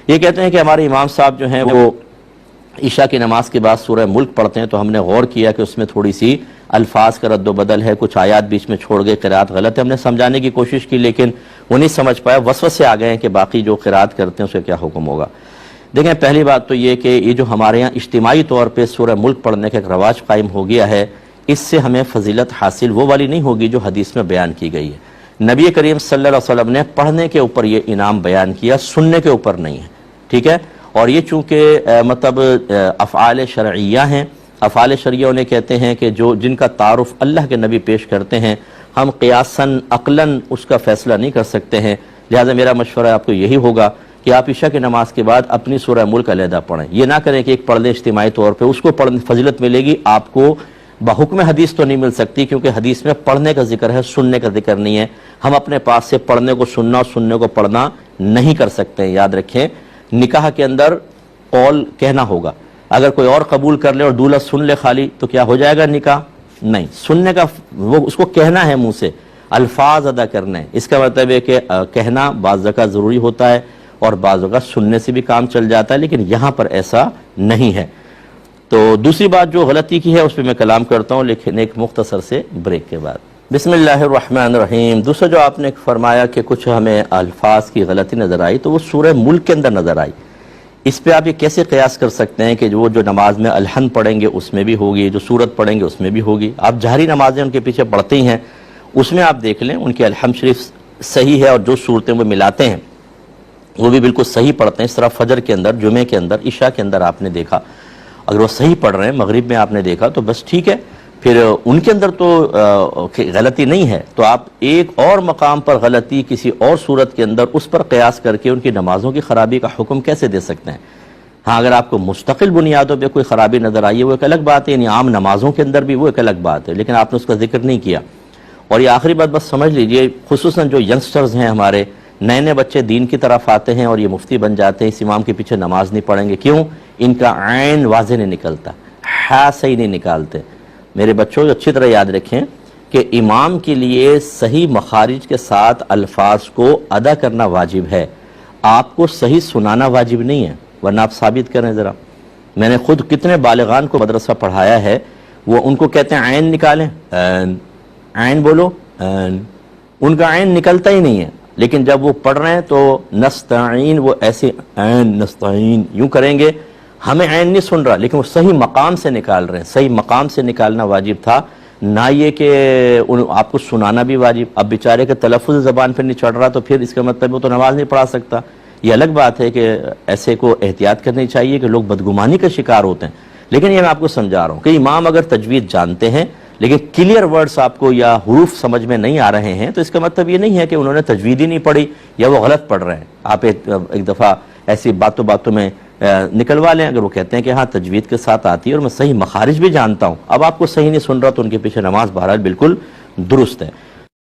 یہ کہتے ہیں کہ ہمارے امام صاحب جو ہیں وہ عشاء کی نماز کے بعد سورہ ملک پڑھتے ہیں، تو ہم نے غور کیا کہ اس میں تھوڑی سی الفاظ کا رد و بدل ہے، کچھ آیات بیچ میں چھوڑ گئے، قرات غلط ہے۔ ہم نے سمجھانے کی کوشش کی لیکن وہ نہیں سمجھ پایا، وسوسے آ گئے ہیں کہ باقی جو قرات کرتے ہیں اس کا کیا حکم ہوگا۔ دیکھیں پہلی بات تو یہ کہ یہ جو ہمارے ہاں اجتماعی طور پہ سورہ ملک پڑھنے کا ایک رواج قائم ہو گیا ہے، اس سے ہمیں فضیلت حاصل وہ والی نہیں ہوگی جو حدیث میں بیان کی گئی ہے۔ نبی کریم صلی اللہ علیہ وسلم نے پڑھنے کے اوپر یہ انعام بیان کیا، سننے کے اوپر نہیں ہے، ٹھیک ہے۔ اور یہ چونکہ مطلب افعال شرعیہ ہیں، افعال شرعیہ انہیں کہتے ہیں کہ جن کا تعارف اللہ کے نبی پیش کرتے ہیں، ہم قیاساً عقلاً اس کا فیصلہ نہیں کر سکتے ہیں، لہذا میرا مشورہ آپ کو یہی ہوگا کہ آپ عشاء کی نماز کے بعد اپنی سورہ ملک علیحدہ پڑھیں۔ یہ نہ کریں کہ ایک پڑھ لیں اجتماعی طور پہ، اس کو پڑھنے فضیلت ملے گی، آپ کو بحکم حدیث تو نہیں مل سکتی، کیونکہ حدیث میں پڑھنے کا ذکر ہے، سننے کا ذکر نہیں ہے۔ ہم اپنے پاس سے پڑھنے کو سننا اور سننے کو پڑھنا نہیں کر سکتے ہیں۔ یاد رکھیں نکاح کے اندر قول کہنا ہوگا، اگر کوئی اور قبول کر لے اور دولہا سن لے خالی تو کیا ہو جائے گا نکاح؟ نہیں، سننے کا وہ اس کو کہنا ہے، منہ سے الفاظ ادا کرنے ہیں۔ اس کا مطلب ہے کہ کہنا بعض جگہ ضروری ہوتا ہے اور بعض جگہ سننے سے بھی کام چل جاتا ہے، لیکن یہاں پر ایسا نہیں ہے۔ تو دوسری بات جو غلطی کی ہے اس پہ میں کلام کرتا ہوں لیکن ایک مختصر سے بریک کے بعد۔ بسم اللہ الرحمن الرحیم۔ دوسرا جو آپ نے فرمایا کہ کچھ ہمیں الفاظ کی غلطی نظر آئی تو وہ سورہ ملک کے اندر نظر آئی۔ اس پہ آپ یہ کیسے قیاس کر سکتے ہیں کہ وہ جو نماز میں الحن پڑھیں گے اس میں بھی ہوگی، جو سورت پڑھیں گے اس میں بھی ہوگی؟ آپ جہری نمازیں ان کے پیچھے پڑھتے ہی ہیں، اس میں آپ دیکھ لیں ان کے الحم شریف صحیح ہے اور جو صورتیں وہ ملاتے ہیں وہ بھی بالکل صحیح پڑھتے ہیں۔ اس طرح فجر کے اندر، جمعے کے اندر، عشاء کے اندر آپ نے دیکھا اگر وہ صحیح پڑھ رہے ہیں، مغرب میں آپ نے دیکھا تو بس ٹھیک ہے، پھر ان کے اندر تو غلطی نہیں ہے۔ تو آپ ایک اور مقام پر غلطی کسی اور صورت کے اندر اس پر قیاس کر کے ان کی نمازوں کی خرابی کا حکم کیسے دے سکتے ہیں؟ ہاں اگر آپ کو مستقل بنیادوں پہ کوئی خرابی نظر آئی ہے وہ ایک الگ بات ہے، یعنی عام نمازوں کے اندر بھی وہ ایک الگ بات ہے، لیکن آپ نے اس کا ذکر نہیں کیا۔ اور یہ آخری بات بس سمجھ لیجئے، خصوصاً جو ینگسٹرز ہیں ہمارے، نئے نئے بچے دین کی طرف آتے ہیں اور یہ مفتی بن جاتے ہیں، اس امام کے پیچھے نماز نہیں پڑھیں گے، کیوں؟ ان کا عین واضح نہیں نکلتا، ہا صحیح نہیں نکالتے۔ میرے بچوں اچھی طرح یاد رکھیں کہ امام کے لیے صحیح مخارج کے ساتھ الفاظ کو ادا کرنا واجب ہے، آپ کو صحیح سنانا واجب نہیں ہے، ورنہ آپ ثابت کریں ذرا۔ میں نے خود کتنے بالغان کو مدرسہ پڑھایا ہے، وہ ان کو کہتے ہیں عین نکالیں، عین بولو، ان کا عین نکلتا ہی نہیں ہے، لیکن جب وہ پڑھ رہے ہیں تو نستعین، وہ ایسے عین نستعین یوں کریں گے، ہمیں عین نہیں سن رہا لیکن وہ صحیح مقام سے نکال رہے ہیں۔ صحیح مقام سے نکالنا واجب تھا، نہ یہ کہ آپ کو سنانا بھی واجب۔ اب بیچارے کے تلفظ زبان پہ نہیں چڑھ رہا تو پھر اس کا مطلب وہ تو نماز نہیں پڑھا سکتا۔ یہ الگ بات ہے کہ ایسے کو احتیاط کرنی چاہیے کہ لوگ بدگمانی کا شکار ہوتے ہیں، لیکن یہ میں آپ کو سمجھا رہا ہوں کہ امام اگر تجوید جانتے ہیں لیکن کلیئر ورڈز آپ کو یا حروف سمجھ میں نہیں آ رہے ہیں تو اس کا مطلب یہ نہیں ہے کہ انہوں نے تجوید ہی نہیں پڑھی یا وہ غلط پڑھ رہے ہیں۔ آپ ایک دفعہ ایسی باتوں میں نکلوا لیں، اگر وہ کہتے ہیں کہ ہاں تجوید کے ساتھ آتی ہے اور میں صحیح مخارج بھی جانتا ہوں، اب آپ کو صحیح نہیں سن رہا تو ان کے پیچھے نماز بہرحال بالکل درست ہے۔